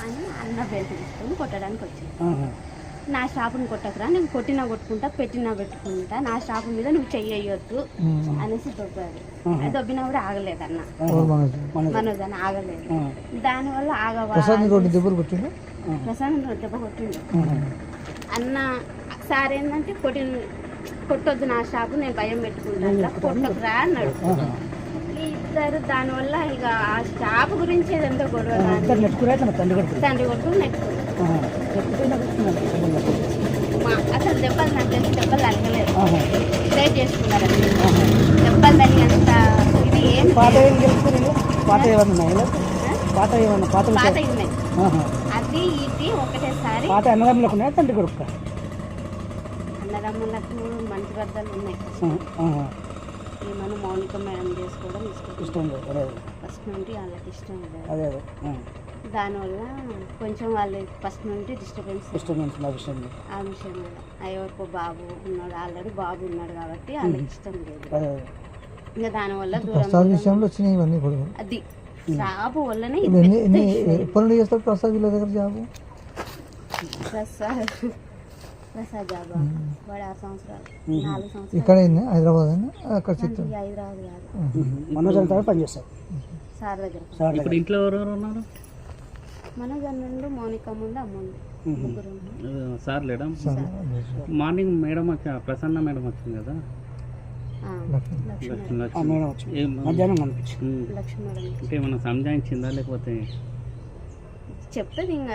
అని అన్న బెల్ట్ తీసుకొని కొట్టడానికి వచ్చింది. నా షాపుని కొట్టకురా, నేను కొట్టినా కొట్టుకుంటా, పెట్టినా పెట్టుకుంటా, నా షాపు మీద నువ్వు చెయ్యొద్దు అనేసి దొబ్బాడు. దొబ్బినా కూడా ఆగలేదు అన్న, మనోజ్ అని ఆగలేదు. దానివల్ల ప్రసాద్ దెబ్బ కొట్టిండు. అన్న సార్ ఏంటంటే కొట్టొద్దు నా షాపు, నేను భయం పెట్టుకుంటా, కొట్టకురా అన్నాడు. ఇద్దరు దానివల్ల ఇక ఆ షాపు గురించి ఏదంతా గొడవ, తండ్రి కొడుకు నెట్టుకున్నారు. అసలు దెబ్బలు నాకు తెలిసి దెబ్బలు తగ్గలేదు, స్ట్రైట్ చేసుకున్నారు. దెబ్బలు తగినంత ఇది ఏం పాత ఉన్నాయి, అది ఇది ఒకటేసారి. తండ్రి కొడుకు అన్నదమ్ములకు మంచి బద్దలు ఉన్నాయి. మనం మౌనిక మేడం చేసుకోవడం ఇష్టం ఫస్ట్ నుండి వాళ్ళకి ఇష్టం లేదు. దానివల్ల కొంచెం వాళ్ళు ఫస్ట్ నుండి డిస్టర్బెన్స్ ఆ విషయం వల్ల. ఎవరికో బాబు ఉన్నాడు, ఆల్రెడీ బాబు ఉన్నాడు కాబట్టి వాళ్ళకి ఇష్టం లేదు. ఇంకా దానివల్ల దూరం అది జాబు వల్లనే ప్రసాద్ జాబ్ వాడు 6 సంవత్సరాలు 4 సంవత్సరాలు ఇక్కడ హైదరాబాద్ అక్కడ హైదరాబాద్ కాదు పనిచేస్తారు సార్ దగ్గర. ఇంట్లో ఎవరెవరు ఉన్నారు? మనోజ్ అన్నుండు, మౌనిక ముందు, అమ్ముండు, ముగ్గురు. సార్ లేడా? మార్నింగ్ మేడం వచ్చా, ప్రసన్న మేడం వచ్చింది కదా, మధ్యాహ్నం కనిపించింది. లక్ష్మీ మేడం అంటే ఏమన్నా సంజాయించిందా లేకపోతే చెప్తుంది ఇంకా